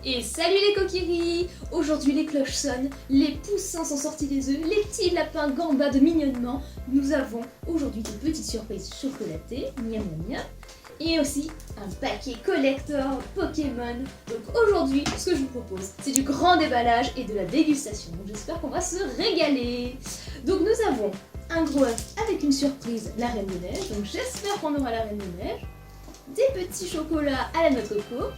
Et salut les coquilleries! Aujourd'hui les cloches sonnent, les poussins sont sortis des œufs, les petits lapins gambadent mignonnement. Nous avons aujourd'hui des petites surprises chocolatées, miam miam miam, et aussi un paquet collector Pokémon. Donc aujourd'hui, ce que je vous propose, c'est du grand déballage et de la dégustation. Donc j'espère qu'on va se régaler. Donc nous avons un gros œuf avec une surprise, la Reine des Neiges. Donc j'espère qu'on aura la Reine des Neiges. Des petits chocolats à la noix de coco,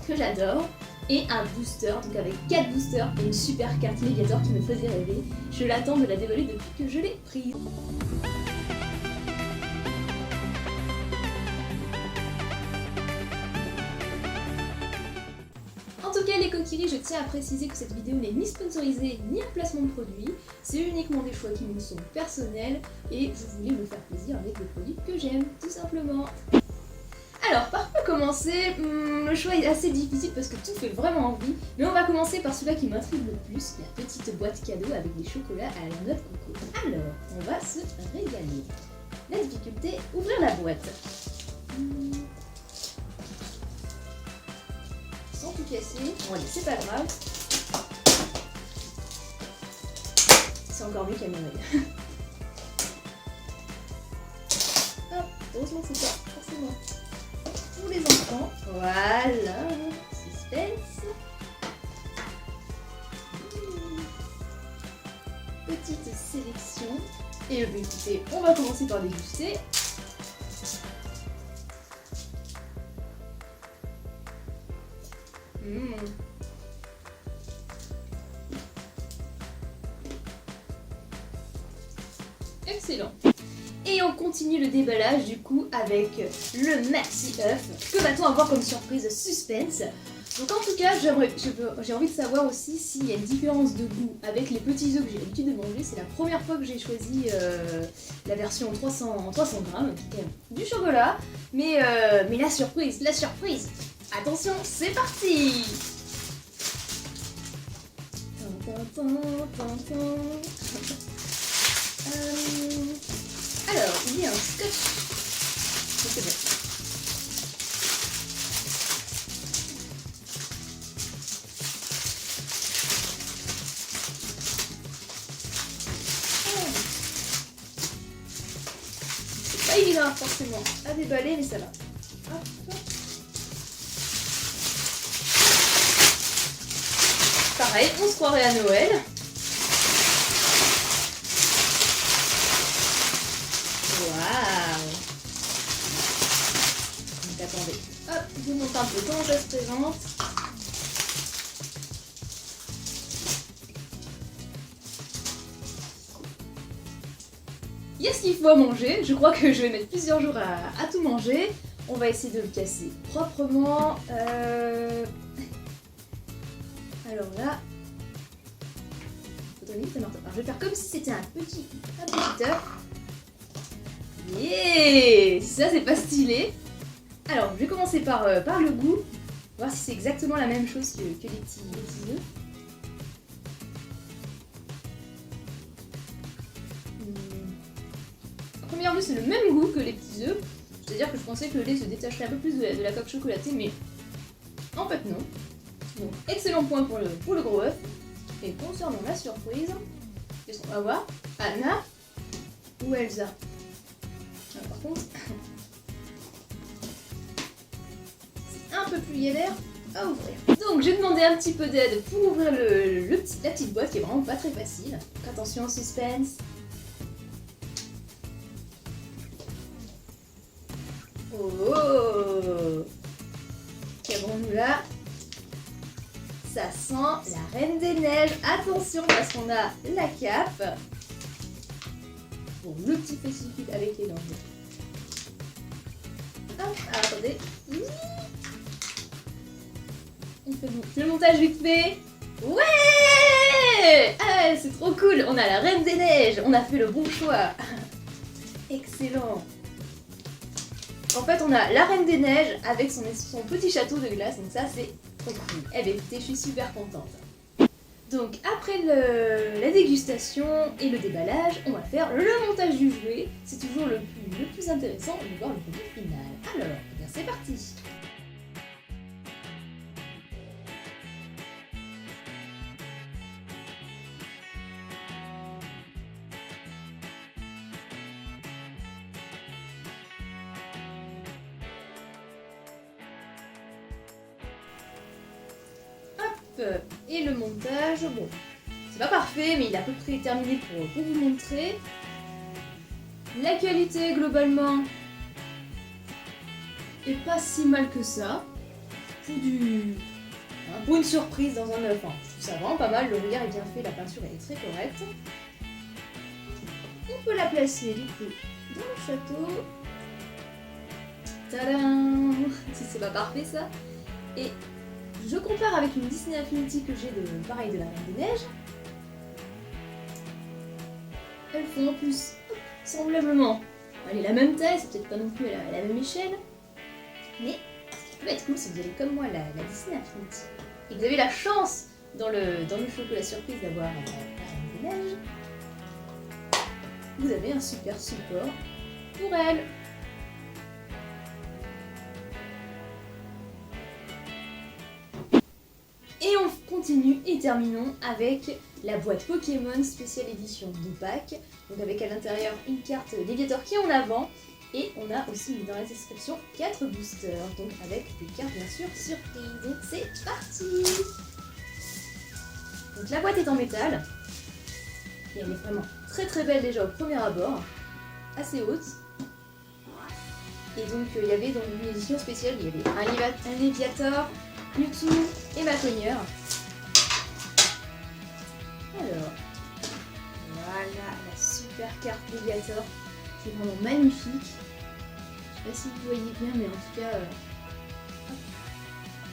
que j'adore. Et un booster, donc avec 4 boosters et une super carte Léviator qui me faisait rêver. Je l'attends de la dévoiler depuis que je l'ai prise. En tout cas les coquilleries, je tiens à préciser que cette vidéo n'est ni sponsorisée ni un placement de produit. C'est uniquement des choix qui me sont personnels et je voulais me faire plaisir avec les produits que j'aime, tout simplement. Alors, par quoi commencer? Le choix est assez difficile parce que tout fait vraiment envie, mais on va commencer par celui-là qui m'intrigue le plus, la petite boîte cadeau avec des chocolats à la noix de coco. Alors, on va se régaler. La difficulté, ouvrir la boîte. Sans tout casser, bon allez, c'est pas grave. C'est encore mieux qu'à Noël. Hop, heureusement c'est pas forcément pour les enfants. Voilà, suspense. Petite sélection. Et bah, écoutez, on va commencer par déguster. Excellent. Et on continue le déballage du coup avec le maxi œuf. Que va-t-on avoir comme surprise suspense? Donc en tout cas, j'ai envie de savoir aussi s'il y a une différence de goût avec les petits œufs que j'ai l'habitude de manger. C'est la première fois que j'ai choisi la version 300 grammes, qui est du chocolat. Mais la surprise, attention, c'est parti. Alors, il y a un scotch. C'est bon. C'est pas évident forcément à déballer, mais ça va. Hop, hop. Pareil, on se croirait à Noël. Waouh! Donc attendez, hop, je vous montre un peu comment ça se présente. Il y a ce qu'il faut à manger, je crois que je vais mettre plusieurs jours à tout manger. On va essayer de le casser proprement. Alors là, alors, je vais faire comme si c'était un petit œuf. Yeah! Ça c'est pas stylé. Alors je vais commencer par le goût, voir si c'est exactement la même chose que les petits œufs. À première vue c'est le même goût que les petits œufs, c'est-à-dire que je pensais que le lait se détacherait un peu plus de la coque chocolatée, mais en fait non. Donc excellent point pour le gros œuf. Et concernant la surprise, qu'est-ce qu'on va voir? Anna ou Elsa? Par contre, c'est un peu plus galère à ouvrir. Donc j'ai demandé un petit peu d'aide pour ouvrir la petite boîte qui est vraiment pas très facile. Donc attention, suspense. Oh! Qu'avons-nous là? Ça sent la Reine des Neiges. Attention parce qu'on a la cape. Bon, le petit spécifique avec les dents. Hop, attendez. On fait le montage vite fait. Ouais! Ah, c'est trop cool. On a la Reine des Neiges. On a fait le bon choix. Excellent. En fait, on a la Reine des Neiges avec son petit château de glace. Donc ça, c'est trop cool. Eh bien, écoutez, je suis super contente. Donc après la dégustation et le déballage, on va faire le montage du jouet. C'est toujours le plus intéressant de voir le produit final. Alors, eh bien c'est parti. Et le montage, bon, c'est pas parfait, mais il est à peu près terminé pour vous montrer. La qualité, globalement, est pas si mal que ça. Pour une surprise dans un œuf, je trouve ça vraiment pas mal. Le regard est bien fait, la peinture est très correcte. On peut la placer du coup dans le château. Tadam! Si c'est pas parfait ça. Et je compare avec une Disney Infinity que j'ai de pareil de la Reine des Neiges. Elles font en plus semblablement. Elle est la même taille, c'est peut-être pas non plus à la même échelle. Mais ce qui peut être cool, c'est que vous avez comme moi la Disney Infinity. Et vous avez la chance dans le chocolat surprise d'avoir la Reine des Neiges. Vous avez un super support pour elle. Et on continue et terminons avec la boîte Pokémon spéciale édition de Pâques. Donc avec à l'intérieur une carte Léviator qui est en avant. Et on a aussi mis dans la description 4 boosters. Donc avec des cartes bien sûr surprises. Donc c'est parti! Donc la boîte est en métal. Et elle est vraiment très très belle déjà au premier abord. Assez haute. Et donc il y avait dans une édition spéciale, il y avait un Léviator, Mewtwo et Maconieur. Alors, voilà la super carte Léviator qui est vraiment magnifique. Je sais pas si vous voyez bien, mais en tout cas,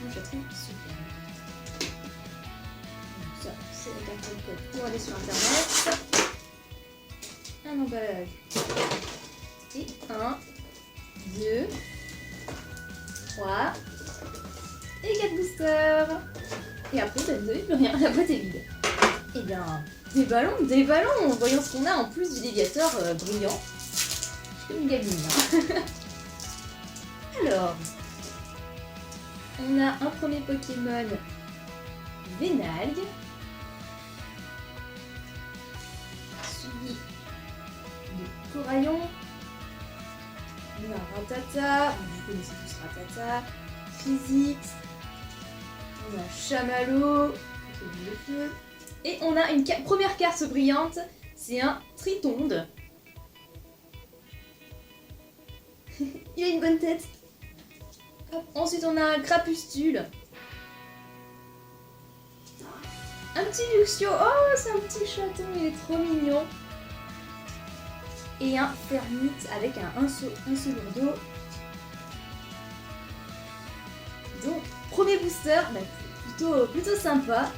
moi je la trouve super. Donc ça, c'est la carte de code pour aller sur internet. Un emballage. Et 1, 2, 3 et 4 boosters. Et après, vous n'avez plus rien, la boîte est vide. Et bien, des ballons. Voyons ce qu'on a en plus du Léviator brillant. Comme une gamine. Alors, on a un premier Pokémon Vénalgue. Suivi de Coraillon. On a Rattata, vous connaissez tous Rattata, Physique, on a Chamallow, le feu, et on a une première carte brillante, c'est un Tritonde. Il a une bonne tête. Hop. Ensuite on a un Crapustule. Un petit Luxio, oh c'est un petit chaton, il est trop mignon. Et un Fermite avec un Selourdo. Donc, premier booster, bah, plutôt sympa.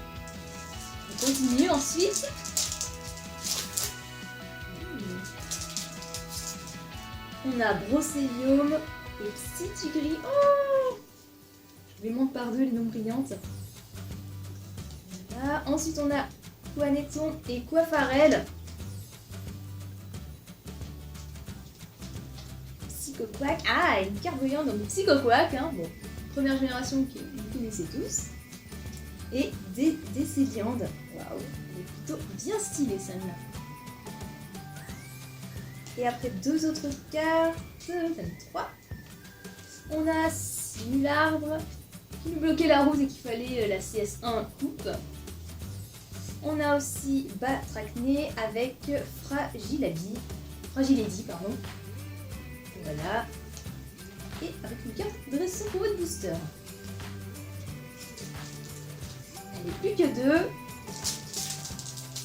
On continue ensuite. On a Brocélium et Psytigris. Oh, je les monte par deux les noms brillantes. Voilà. Ensuite on a Quaneton et Coiffarel. Psychoquack. Ah, une carte brillante, donc Psychoquack, hein. Bon, première génération que vous connaissez tous. Et des Céliandes. Waouh, elle est plutôt bien stylée celle-là. Et après deux autres cartes, enfin 3. On a Simularbre qui nous bloquait la route et qu'il fallait la CS1 coupe. On a aussi Batracné avec Fragilady, pardon. Voilà. Et avec une carte dressée pour votre booster. Elle n'est plus que 2.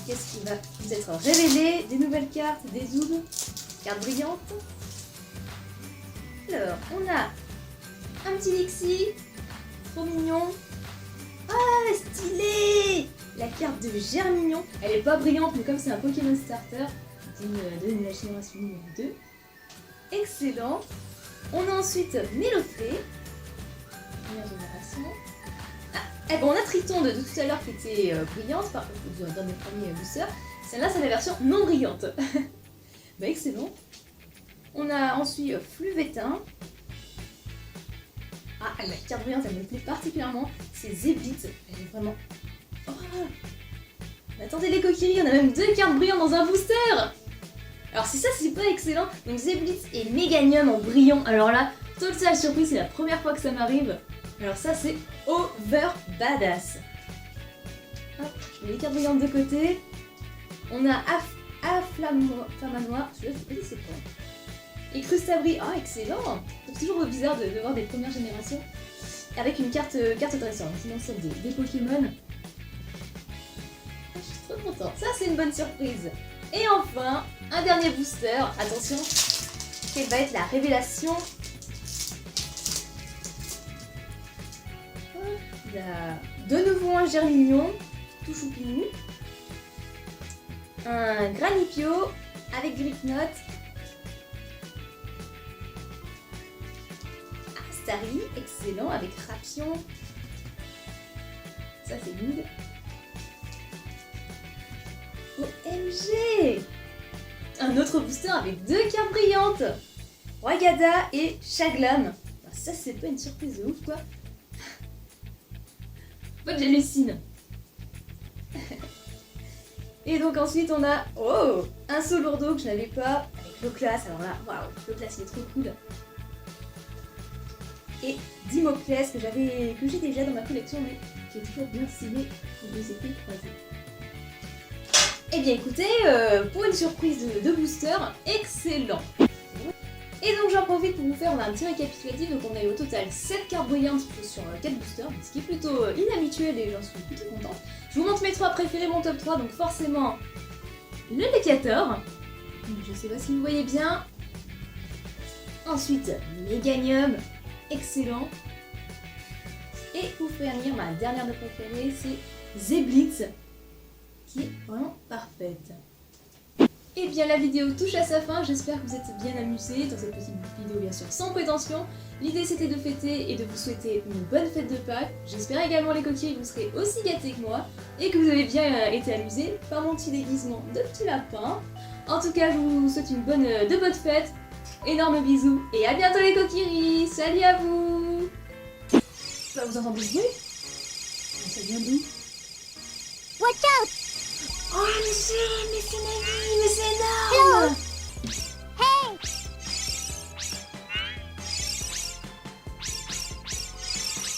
Qu'est-ce qui va vous être révélé? Des nouvelles cartes, des zooms, cartes brillantes. Alors, on a un petit Lixie, trop mignon. Ah, stylé! La carte de Germignon. Elle est pas brillante, mais comme c'est un Pokémon Starter, de la génération numéro 2. Excellent. On a ensuite Mélofée, première génération. Ah, eh ben on a Tritonde de tout à l'heure qui était brillante, par contre dans mes premiers boosters. Celle-là c'est la version non brillante. Bah excellent. On a ensuite Fluvétin. Ah, la carte brillante elle me plaît particulièrement, c'est Zébite. Elle est vraiment... Oh, mais attendez les coquilleries, on a même 2 cartes brillantes dans un booster. Alors si ça c'est pas excellent, donc Zéblitz et Méganium en brillant, alors là, totale surprise, c'est la première fois que ça m'arrive. Alors ça c'est over badass. Hop, je mets les cartes brillantes de côté. On a Afflamanoir, celui-là je ne sais pas. Et Crustabri, ah excellent. C'est toujours bizarre de voir des premières générations. Avec une carte dresseur, sinon celle des Pokémon. Je suis trop contente, ça c'est une bonne surprise. Et enfin, un dernier booster, attention, quelle va être la révélation. De nouveau un Germignon, tout choupinou. Un Granipio avec Gripnote. Astari, excellent, avec Rapion. Ça c'est good. OMG! Un autre booster avec 2 cartes brillantes. Roygada et Chaglam. Ça c'est pas une surprise de ouf quoi. En fait j'hallucine. Et donc ensuite on a un Solourdo que je n'avais pas avec Loclas. Alors là, waouh, Loclas il est trop cool. Et Dimoclès que j'ai déjà dans ma collection mais qui est toujours bien stylé pour les épées croisées. Et bien écoutez, pour une surprise de booster, excellent. Et donc j'en profite pour vous faire un petit récapitulatif. Donc on a eu au total 7 cartes brillantes sur 4 boosters, ce qui est plutôt inhabituel et j'en suis plutôt contente. Je vous montre mes 3 préférés, mon top 3, donc forcément le Lécator. Je sais pas si vous voyez bien. Ensuite, Méganium, excellent. Et pour finir, ma dernière de préférée, c'est Zeblitz, qui est vraiment parfaite. Et bien la vidéo touche à sa fin, j'espère que vous êtes bien amusés dans cette petite vidéo bien sûr sans prétention. L'idée c'était de fêter et de vous souhaiter une bonne fête de Pâques. J'espère également les coquilles que vous serez aussi gâtés que moi et que vous avez bien été amusés par mon petit déguisement de petit lapin. En tout cas je vous souhaite une de bonnes fêtes, énormes bisous et à bientôt les coquilleries. Salut à vous. Bah, vous entendez ce bruit? Ça vient d'où? Watch out! Oh mais c'est Nani, mais c'est énorme!